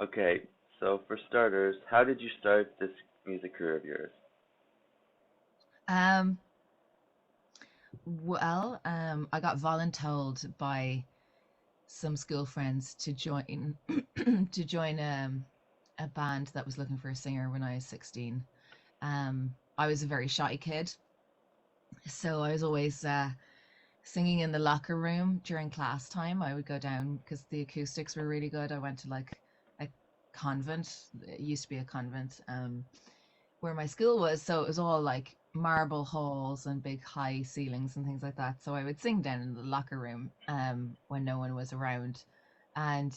Okay, so for starters, how did you start this music career of yours? Um, I got voluntold by some school friends to join to join a band that was looking for a singer when I was 16. I was a very shy kid, so I was always singing in the locker room during class time. I would go down because the acoustics were really good. I went to like a convent. It used to be a convent. Where my school was. So it was all like marble halls and big high ceilings and things like that. So I would sing down in the locker room when no one was around, and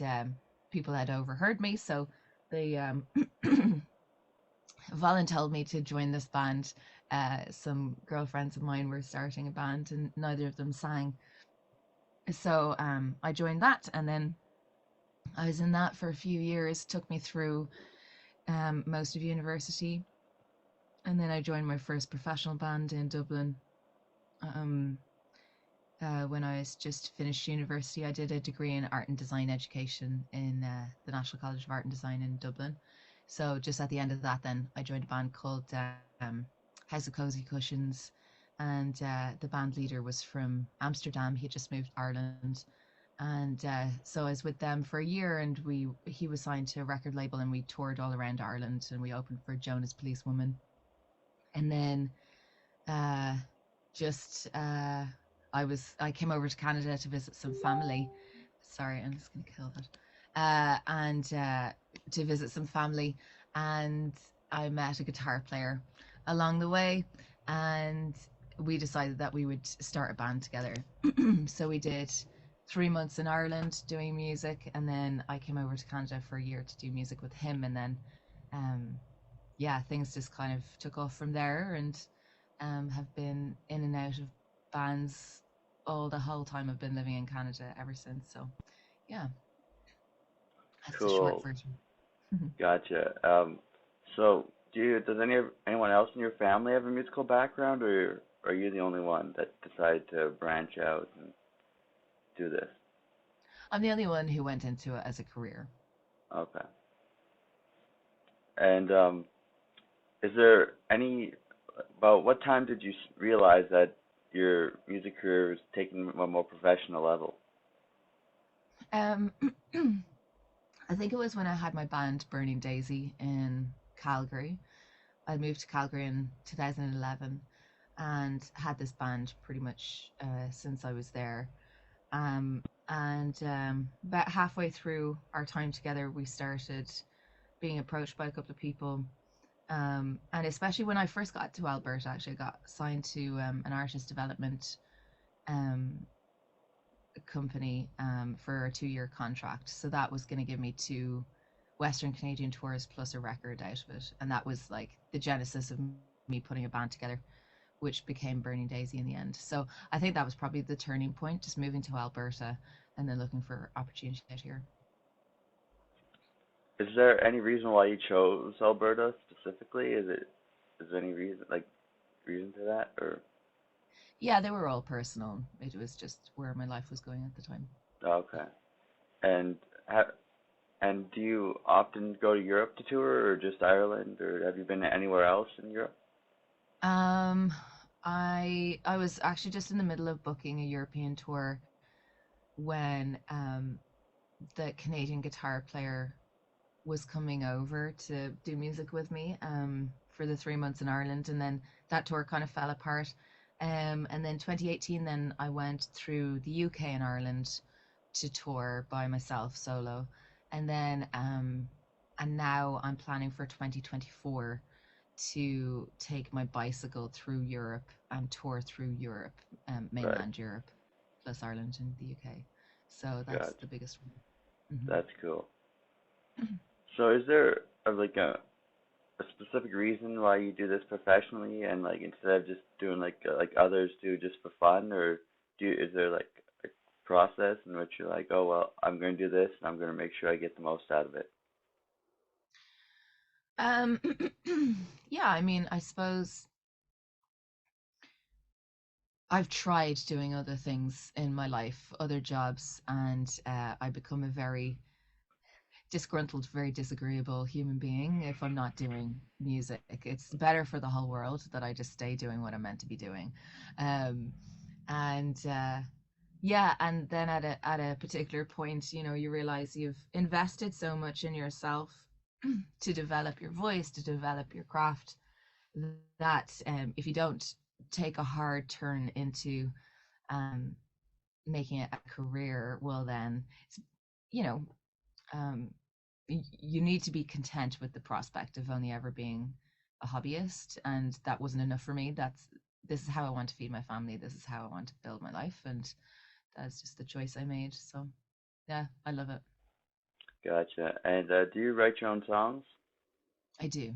people had overheard me. So they volunteered me to join this band. Some girlfriends of mine were starting a band, and neither of them sang. So I joined that, and then I was in that for a few years. Took me through most of university, and then I joined my first professional band in Dublin. Um, when I was just finished university, I did a degree in art and design education in the National College of Art and Design in Dublin. So just at the end of that, then I joined a band called House of Cozy Cushions, and the band leader was from Amsterdam. He had just moved to Ireland, and so I was with them for a year, and we he was signed to a record label, and we toured all around Ireland, and we opened for Jonas Policewoman, and then uh, just I came over to Canada to visit some family. Sorry, I'm just gonna kill that. And To visit some family, and I met a guitar player along the way, and we decided that we would start a band together. So we did 3 months in Ireland doing music, and then I came over to Canada for a year to do music with him, and then um, yeah, things just kind of took off from there, and have been in and out of bands all the whole time I've been living in Canada ever since. So yeah, that's the short Cool, version. gotcha. Does anyone else in your family have a musical background, or are you the only one that decided to branch out and do this? I'm the only one who went into it as a career. Okay. And is there any about what time did you realize that your music career was taking a more professional level? Um, I think it was when I had my band Burning Daisy in Calgary. I moved to Calgary in 2011 and had this band pretty much since I was there. And about halfway through our time together, we started being approached by a couple of people. And especially when I first got to Alberta, actually, I got signed to an artist development um, company for a 2 year contract. So that was going to give me two Western Canadian tours plus a record out of it. And that was like the genesis of me putting a band together, which became Burning Daisy in the end. So I think that was probably the turning point, just moving to Alberta and then looking for opportunity out here. Is there any reason why you chose Alberta specifically? Is there any reason to that or Yeah, they were all personal. It was just where my life was going at the time. okay. And ha and do you often go to Europe to tour or just Ireland or have you been anywhere else in Europe? Um, I was actually just in the middle of booking a European tour when the Canadian guitar player was coming over to do music with me for the 3 months in Ireland, and then that tour kind of fell apart. And then 2018, then I went through the UK and Ireland to tour by myself solo, and then and now I'm planning for 2024 to take my bicycle through Europe and tour through Europe, Right. mainland Europe, plus Ireland and the UK. So that's Gotcha. the biggest one. That's cool. So is there a specific reason why you do this professionally and like instead of just doing like others do just for fun or is there like a process in which you're like, oh well, I'm going to do this and I'm going to make sure I get the most out of it? Um, yeah, I mean, I suppose I've tried doing other things in my life, other jobs, and I become a very disgruntled, very disagreeable human being if I'm not doing music. It's better for the whole world that I just stay doing what I'm meant to be doing. Um, and Yeah, and then at a particular point, you know, you realize you've invested so much in yourself to develop your voice, to develop your craft, that if you don't take a hard turn into um, making it a career, well, then it's, you know, um, you need to be content with the prospect of only ever being a hobbyist, and that wasn't enough for me. This is how I want to feed my family. This is how I want to build my life, and that's just the choice I made. So yeah, I love it. Gotcha. And do you write your own songs? I do.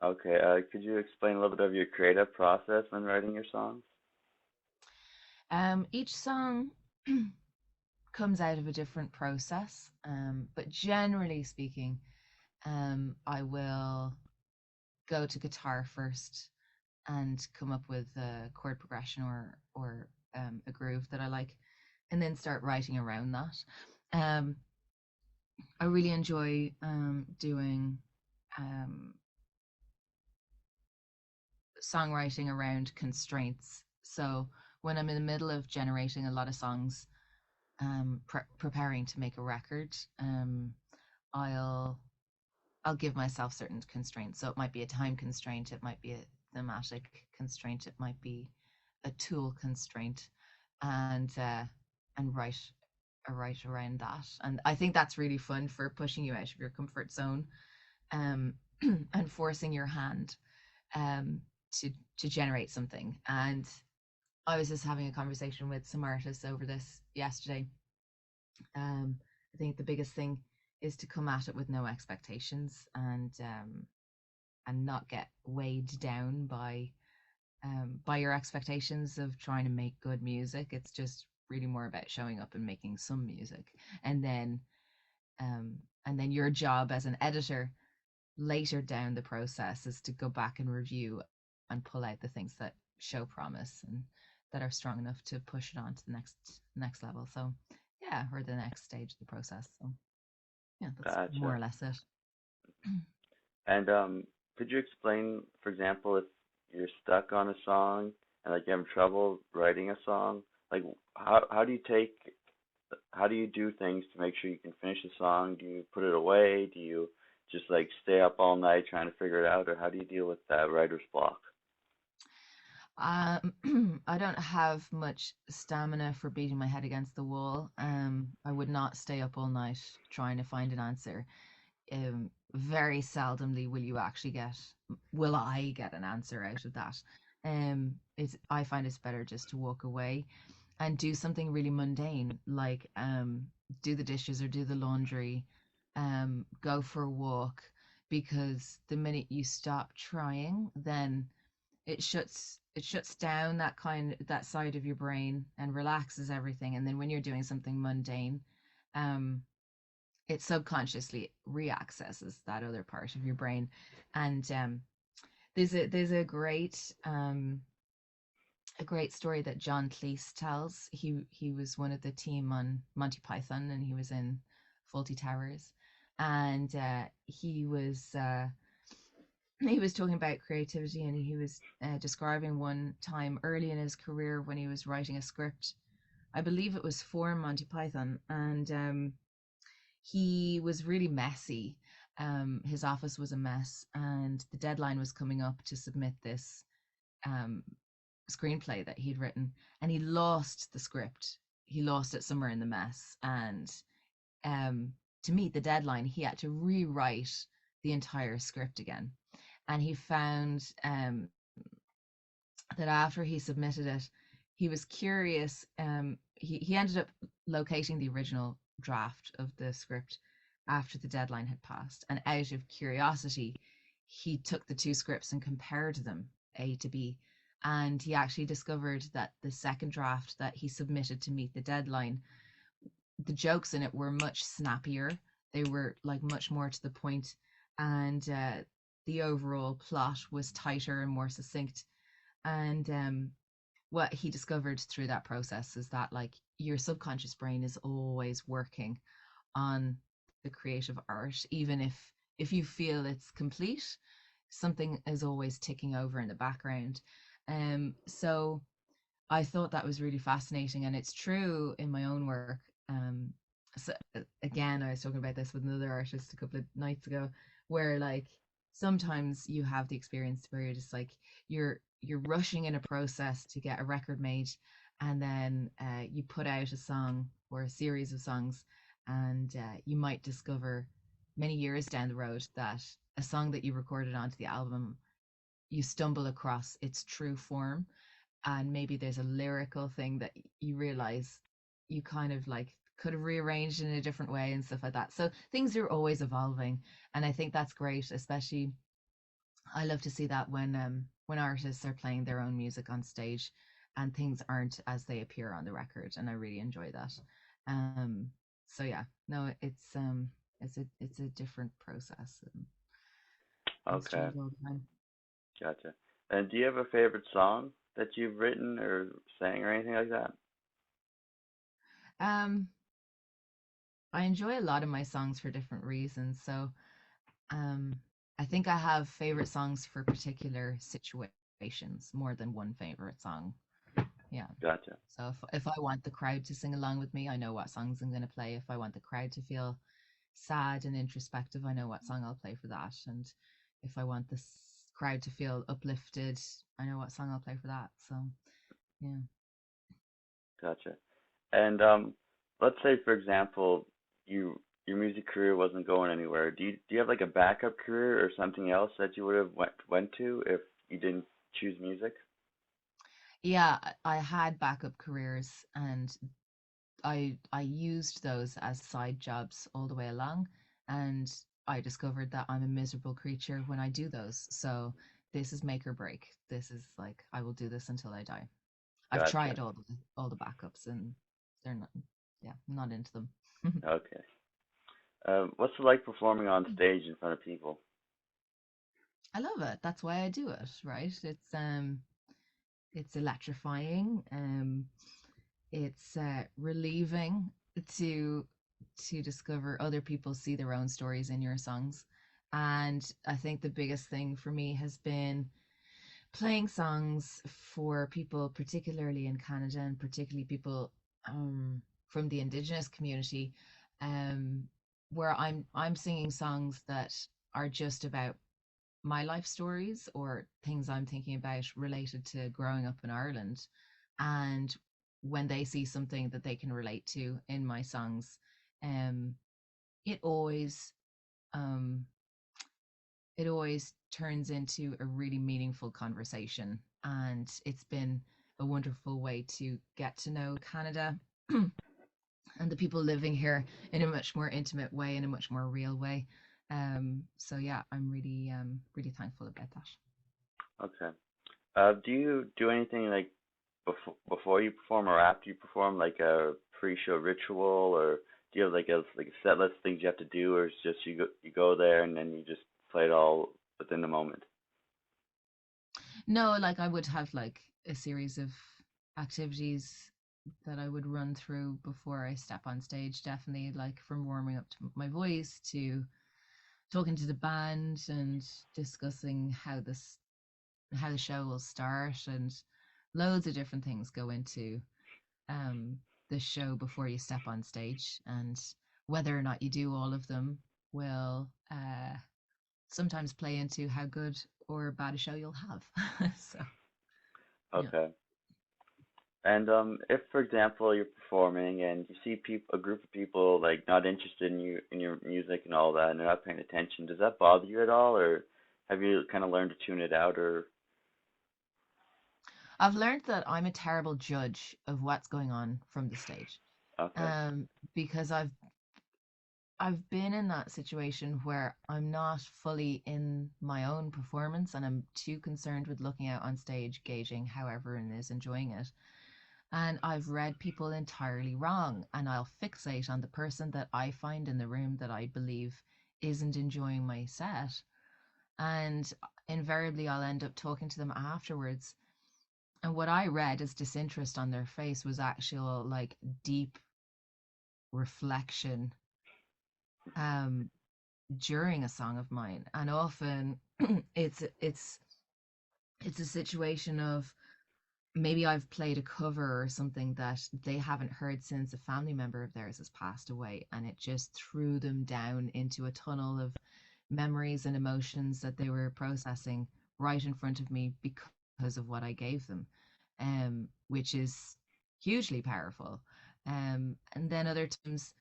Okay. Could you explain a little bit of your creative process when writing your songs? Each song comes out of a different process, but generally speaking, I will go to guitar first and come up with a chord progression or a groove that I like, and then start writing around that. Um, I really enjoy doing um, songwriting around constraints. So when I'm in the middle of generating a lot of songs, preparing to make a record, I'll I'll give myself certain constraints. So it might be a time constraint, it might be a thematic constraint, it might be a tool constraint, and write around that. And I think that's really fun for pushing you out of your comfort zone, um, and forcing your hand um, to generate something. And I was just having a conversation with some artists over this yesterday. I think the biggest thing is to come at it with no expectations, and not get weighed down by your expectations of trying to make good music. It's just really more about showing up and making some music, and then um, and then your job as an editor later down the process is to go back and review and pull out the things that show promise and that are strong enough to push it on to the next level. So yeah, or the next stage of the process. So yeah, that's more Gotcha. or less it. And could you explain, for example, if you're stuck on a song and like you have trouble writing a song, like how do you how do you do things to make sure you can finish a song? Do you put it away? Do you just like stay up all night trying to figure it out, or how do you deal with that writer's block? I don't have much stamina for beating my head against the wall. I would not stay up all night trying to find an answer. Very seldomly will I get an answer out of that. I find it's better just to walk away and do something really mundane, like do the dishes or do the laundry, go for a walk, because the minute you stop trying, then it shuts down that side of your brain and relaxes everything. And then when you're doing something mundane, um, it subconsciously reaccesses that other part of your brain. And there's a great story that John Cleese tells. He was one of the team on Monty Python, and he was in Faulty Towers, and he was talking about creativity, and he was describing one time early in his career when he was writing a script. I believe it was for Monty Python, and he was really messy. His office was a mess, and the deadline was coming up to submit this um, screenplay that he'd written, and he lost the script. He lost it somewhere in the mess, and um, to meet the deadline, he had to rewrite the entire script again. And he found that after he submitted it, he was curious. He ended up locating the original draft of the script after the deadline had passed. And out of curiosity, he took the two scripts and compared them, A to B. And he actually discovered that the second draft that he submitted to meet the deadline, the jokes in it were much snappier. They were like much more to the point, and the overall plot was tighter and more succinct. And what he discovered through that process is that like your subconscious brain is always working on the creative art, even if you feel it's complete, something is always ticking over in the background. So I thought that was really fascinating, and it's true in my own work. So again, I was talking about this with another artist a couple of nights ago, where like sometimes you have the experience where you're just like you're rushing in a process to get a record made, and then you put out a song or a series of songs, and you might discover many years down the road that a song that you recorded onto the album, you stumble across its true form, and maybe there's a lyrical thing that you realize you kind of like could have rearranged in a different way and stuff like that. So things are always evolving, and I think that's great. Especially, I love to see that when artists are playing their own music on stage, and things aren't as they appear on the record, and I really enjoy that. Um, so yeah, no, it's a different process, and things Okay, change all the time. gotcha. And do you have a favorite song that you've written or sang or anything like that? Um, I enjoy a lot of my songs for different reasons. So Um, I think I have favorite songs for particular situations more than one favorite song. Yeah. Gotcha, So if I want the crowd to sing along with me, I know what songs I'm going to play. If I want the crowd to feel sad and introspective, I know what song I'll play for that. And if I want this crowd to feel uplifted, I know what song I'll play for that. So yeah. gotcha. And let's say for example, your music career wasn't going anywhere. Do you have like a backup career or something else that you would have went to if you didn't choose music? Yeah, I had backup careers, and I used those as side jobs all the way along, and I discovered that I'm a miserable creature when I do those. So this is make or break. This is like I will do this until I die. I've Gotcha. tried all the backups, and they're not, yeah, I'm not into them. Okay. What's it like performing on stage in front of people? I love it. That's why I do it, right? It's electrifying. It's relieving to to discover other people see their own stories in your songs. And I think the biggest thing for me has been playing songs for people, particularly in Canada, and particularly people from the Indigenous community, um, where I'm singing songs that are just about my life stories or things I'm thinking about related to growing up in Ireland. And when they see something that they can relate to in my songs, um, it always um, it always turns into a really meaningful conversation. And it's been a wonderful way to get to know Canada and the people living here in a much more intimate way, in a much more real way. So yeah, I'm really really thankful about that. Okay. Do you do anything like before you perform or after you perform, like a pre-show ritual, or do you have like a set list of things you have to do, or it's just you go there and then you just play it all within the moment? No, like I would have like a series of activities that I would run through before I step on stage, definitely like from warming up to my voice to talking to the band and discussing how the show will start, and loads of different things go into um the show before you step on stage, and whether or not you do all of them will sometimes play into how good or bad a show you'll have. So yeah. Okay. And if for example you're performing and you see a group of people like not interested in your music and all that, and they're not paying attention, does that bother you at all, or have you kind of learned to tune it out, or I've learned that I'm a terrible judge of what's going on from the stage. okay, Because I've been in that situation where I'm not fully in my own performance, and I'm too concerned with looking out on stage, gauging how everyone is enjoying it. And I've read people entirely wrong, and I'll fixate on the person that I find in the room that I believe isn't enjoying my set. And invariably, I'll end up talking to them afterwards. And what I read as disinterest on their face was actual, like, deep reflection um, during a song of mine, and often it's it's a situation of maybe I've played a cover or something that they haven't heard since a family member of theirs has passed away, and it just threw them down into a tunnel of memories and emotions that they were processing right in front of me because of what I gave them, which is hugely powerful. And then other times,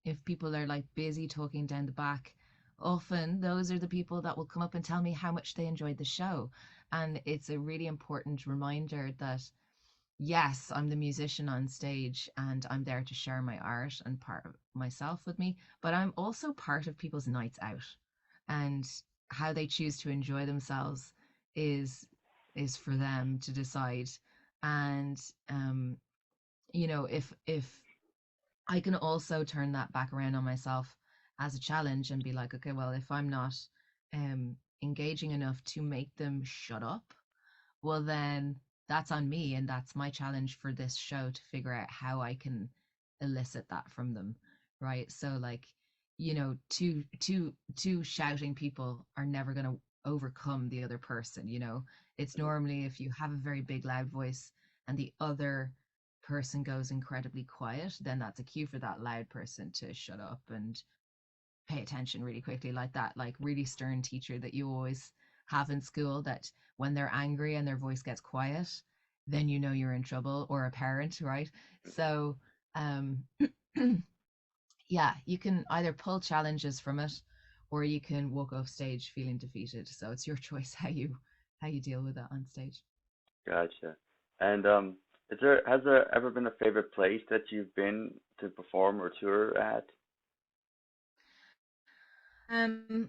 if people are like busy talking down the back, often those are the people that will come up and tell me how much they enjoyed the show. And it's a really important reminder that yes, I'm the musician on stage and I'm there to share my art and part of myself with me, but I'm also part of people's nights out. And how they choose to enjoy themselves is is for them to decide. And if I can also turn that back around on myself as a challenge and be like, okay, well, if I'm not engaging enough to make them shut up, well then that's on me, and that's my challenge for this show to figure out how I can elicit that from them, right? So like, two shouting people are never going to overcome the other person. It's normally if you have a very big loud voice and the other person goes incredibly quiet, then that's a cue for that loud person to shut up and pay attention really quickly, like that like really stern teacher that you always have in school, that when they're angry and their voice gets quiet, then you know you're in trouble, or a parent, right? So um yeah, you can either pull challenges from it or you can walk off stage feeling defeated. So it's your choice how you deal with it on stage. Gotcha. And has there ever been a favorite place that you've been to perform or tour at? um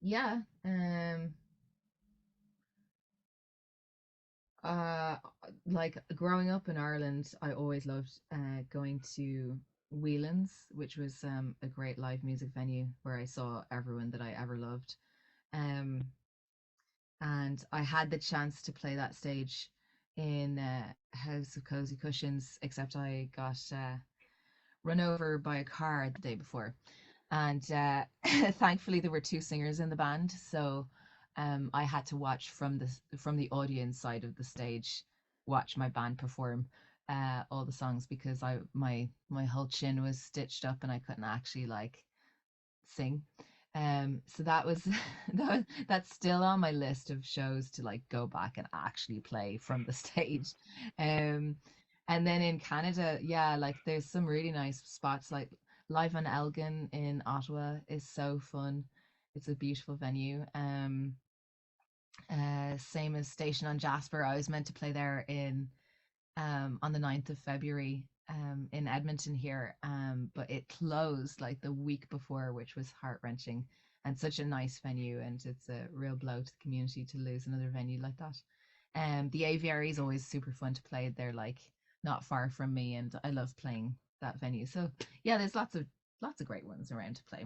yeah. Uh, like growing up in Ireland, I always loved going to Whelan's, which was a great live music venue where I saw everyone that I ever loved. Um, and I had the chance to play that stage in House of Cozy Cushions, except I got run over by a car the day before. And thankfully, there were two singers in the band, so I had to watch from the audience side of the stage, watch my band perform all the songs because my whole chin was stitched up and I couldn't actually like sing. So that was that's still on my list of shows to like go back and actually play from the stage. Um, and then in Canada, yeah, like there's some really nice spots like Live on Elgin in Ottawa is so fun. It's a beautiful venue. Same as Station on Jasper. I was meant to play there in on the 9th of February in Edmonton here, but it closed like the week before, which was heart wrenching, and such a nice venue. And it's a real blow to the community to lose another venue like that. The Aviary is always super fun to play. They're like not far from me, and I love playing that venue. So yeah, there's lots of great ones around to play.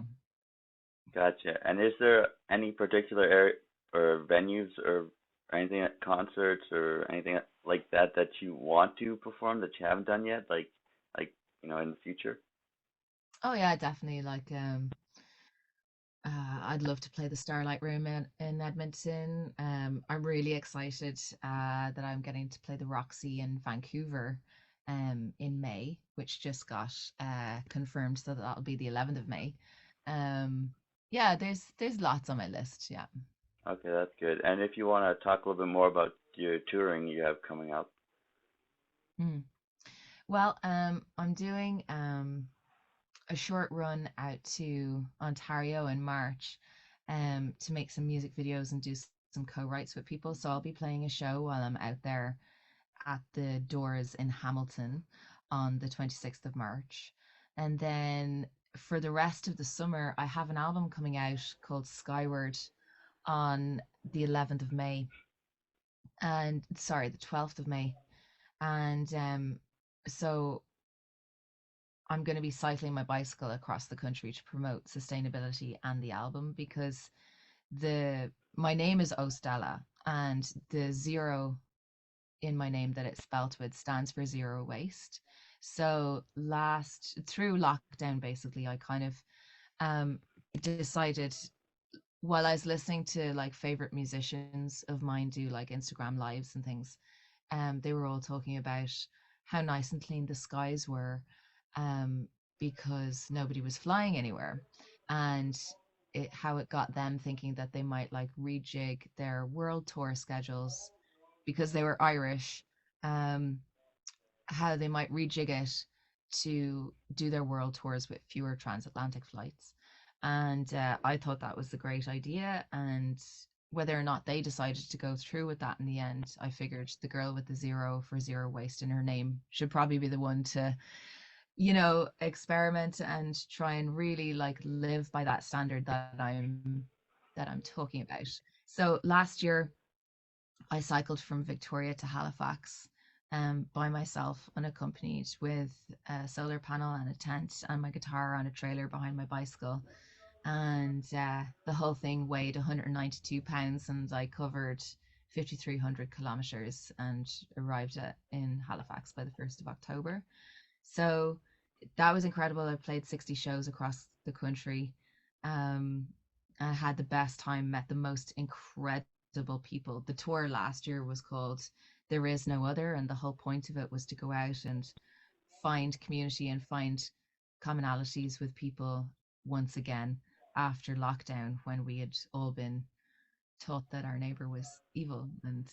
Gotcha. And is there any particular area or venues or anything at concerts or anything like that that you want to perform that you haven't done yet, like in the future? Oh yeah, definitely. Like I'd love to play the Starlight Room in Edmonton. I'm really excited that I'm getting to play the Roxy in Vancouver in May, which just got confirmed, so that'll be the 11th of May. Um, yeah, there's lots on my list. Yeah. Okay, that's good. And if you want to talk a little bit more about your touring you have coming up. Mm. Well, I'm doing a short run out to Ontario in March to make some music videos and do some co-writes with people. So I'll be playing a show while I'm out there at the Doors in Hamilton on the 26th of March. And then for the rest of the summer, I have an album coming out called Skyward on the 11th of May, and sorry, the 12th of May. And so I'm going to be cycling my bicycle across the country to promote sustainability and the album, because the my name is 0Stella, and the zero in my name that it's spelt with stands for zero waste. So last through lockdown, basically, I kind of um, decided while I was listening to like favorite musicians of mine do like Instagram lives and things, they were all talking about how nice and clean the skies were, um, because nobody was flying anywhere, and how it got them thinking that they might like rejig their world tour schedules because they were Irish. Um, how they might rejig it to do their world tours with fewer transatlantic flights. And I thought that was a great idea. And whether or not they decided to go through with that in the end, I figured the girl with the zero for zero waste in her name should probably be the one to, experiment and try and really like live by that standard that I'm talking about. So last year I cycled from Victoria to Halifax by myself, unaccompanied, with a solar panel and a tent and my guitar on a trailer behind my bicycle. And the whole thing weighed 192 pounds, and I covered 5,300 kilometers and arrived in Halifax by the 1st of October. So that was incredible. I played 60 shows across the country. Um, I had the best time, met the most incredible people. The tour last year was called There Is No Other, and the whole point of it was to go out and find community and find commonalities with people once again after lockdown when we had all been taught that our neighbor was evil and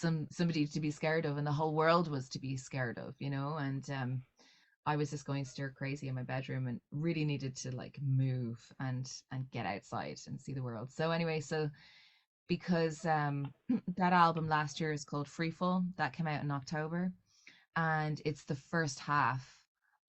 Hmm. somebody to be scared of and the whole world was to be scared of, and I was just going stir crazy in my bedroom and really needed to like move and get outside and see the world. So anyway, so because that album last year is called Freefall, that came out in October, and it's the first half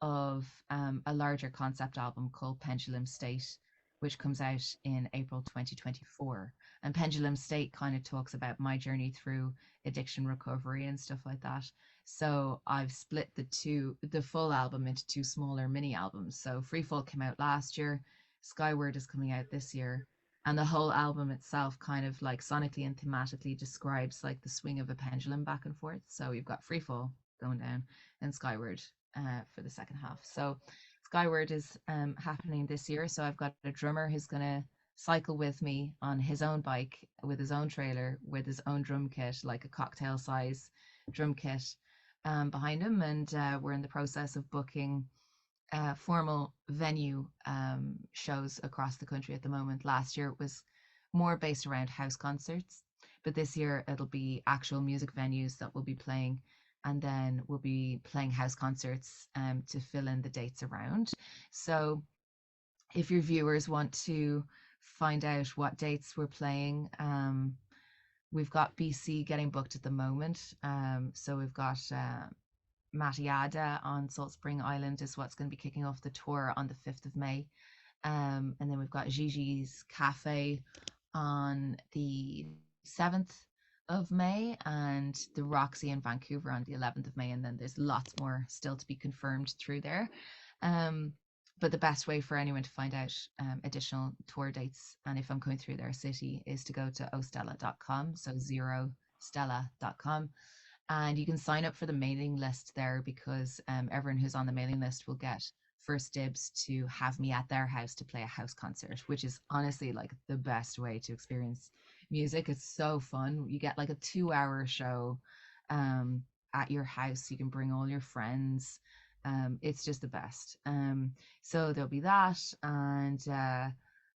of a larger concept album called Pendulum State, which comes out in April 2024. And Pendulum State kind of talks about my journey through addiction recovery and stuff like that. So I've split the full album into two smaller mini albums. So Freefall came out last year, Skyward is coming out this year. And the whole album itself kind of like sonically and thematically describes like the swing of a pendulum back and forth. So you've got Freefall going down and Skyward for the second half. So Skyward is happening this year. So I've got a drummer who's going to cycle with me on his own bike with his own trailer with his own drum kit, like a cocktail size drum kit behind him. And we're in the process of booking formal venue shows across the country at the moment. Last year it was more based around house concerts, but this year it'll be actual music venues that will be playing, and then we'll be playing house concerts to fill in the dates around. So if your viewers want to find out what dates we're playing, we've got BC getting booked at the moment. So we've got Matiada on Salt Spring Island is what's going to be kicking off the tour on the 5th of May. And then we've got Gigi's Cafe on the 7th of May and the Roxy in Vancouver on the 11th of May. And then there's lots more still to be confirmed through there. Um, but the best way for anyone to find out additional tour dates and if I'm coming through their city is to go to ostella.com. So 0stella.com, and you can sign up for the mailing list there because everyone who's on the mailing list will get first dibs to have me at their house to play a house concert, which is honestly like the best way to experience music. It's so fun. You get like a 2 hour show um, at your house. You can bring all your friends. It's just the best. So there'll be that and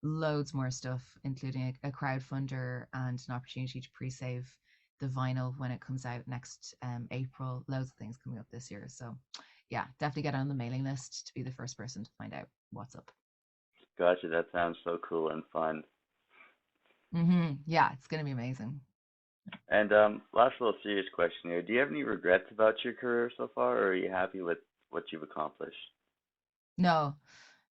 loads more stuff, including a crowdfunder and an opportunity to pre-save the vinyl when it comes out next April. Loads of things coming up this year. So yeah, definitely get on the mailing list to be the first person to find out what's up. Gotcha. That sounds so cool and fun. Yeah, it's gonna be amazing. And last little serious question here. Do you have any regrets about your career so far, or are you happy with what you've accomplished? No,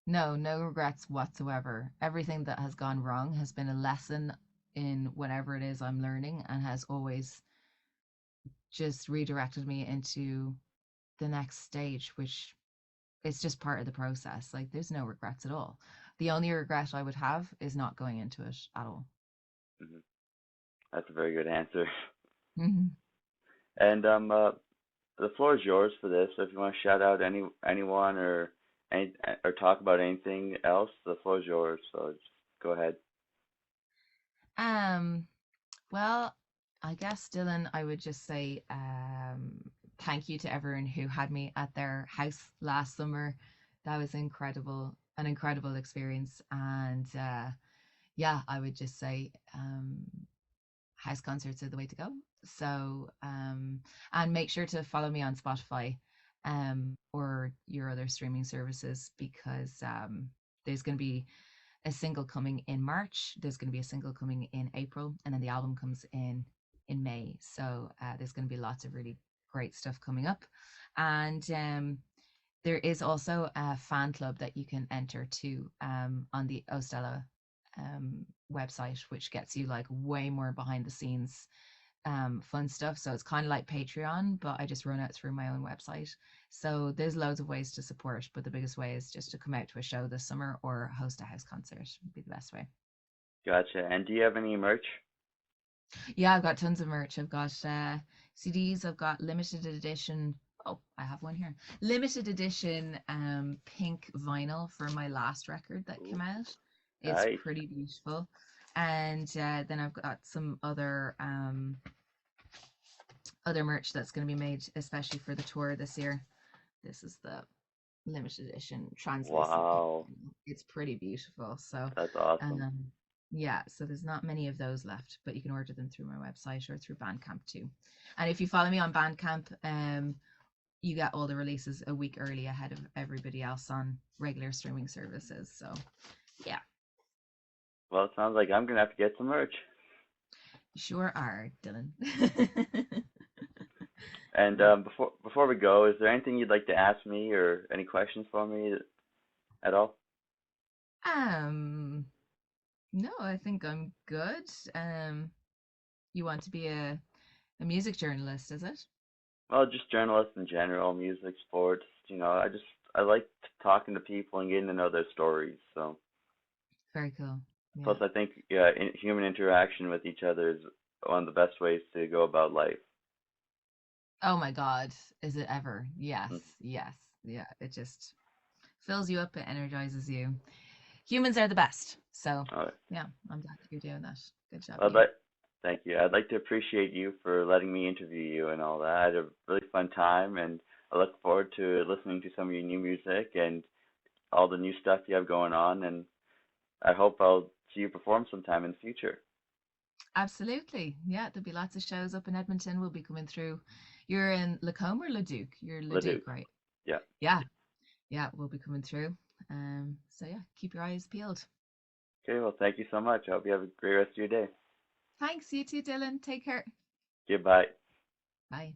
no regrets whatsoever. Everything that has gone wrong has been a lesson in whatever it is I'm learning and has always just redirected me into the next stage, which is just part of the process. Like there's no regrets at all. The only regret I would have is not going into it at all. Hmm. That's a very good answer. Mhm. And the floor is yours for this. So if you want to shout out anyone any or talk about anything else, the floor is yours. So just go ahead. Um, well, I guess Dylan, I would just say thank you to everyone who had me at their house last summer. That was an incredible experience. And yeah, I would just say house concerts are the way to go. So, and make sure to follow me on Spotify or your other streaming services because there's going to be a single coming in March. There's going to be a single coming in April, and then the album comes in May. So there's going to be lots of really great stuff coming up, and there is also a fan club that you can enter to on the 0Stella website, which gets you like way more behind the scenes fun stuff. So it's kind of like Patreon, but I just run it through my own website. So there's loads of ways to support, but the biggest way is just to come out to a show this summer or host a house concert would be the best way. Gotcha. And do you have any merch? Yeah, I've got tons of merch. I've got CDs, I've got limited edition. Oh, I have one here. Limited edition pink vinyl for my last record that Ooh, came out. It's nice. pretty beautiful. And then I've got some other merch that's going to be made especially for the tour this year. This is the limited edition translucent pink. Wow, It's pretty beautiful. So, that's awesome. um, yeah, so there's not many of those left, but you can order them through my website or through Bandcamp too. And if you follow me on Bandcamp, you get all the releases a week early ahead of everybody else on regular streaming services. So, yeah, Well, it sounds like I'm gonna have to get some merch. you sure are, Dylan. And before we go, is there anything you'd like to ask me or any questions for me at all? um, no, I think I'm good. You want to be a music journalist, is it? Well, just journalists in general, music, sports. I like talking to people and getting to know their stories. So Very cool. plus, Yeah. I think yeah, human interaction with each other is one of the best ways to go about life. Oh my God, is it ever? Yes, Mm. yes, yeah. It just fills you up, it energizes you. Humans are the best. So, All right. yeah, I'm glad that you're doing that. Good job, I'd you. like, thank you. I'd like to appreciate you for letting me interview you and all that. I had a really fun time, and I look forward to listening to some of your new music and all the new stuff you have going on. And I hope I'll see you perform sometime in the future. Absolutely. Yeah, there'll be lots of shows up in Edmonton. We'll be coming through. You're in Lacombe or Leduc? You're Ledoux. Leduc, right? Yeah. Yeah, yeah, we'll be coming through. So yeah, keep your eyes peeled. Okay. Well, thank you so much. I hope you have a great rest of your day. Thanks, you too, Dylan. Take care. Goodbye. Bye.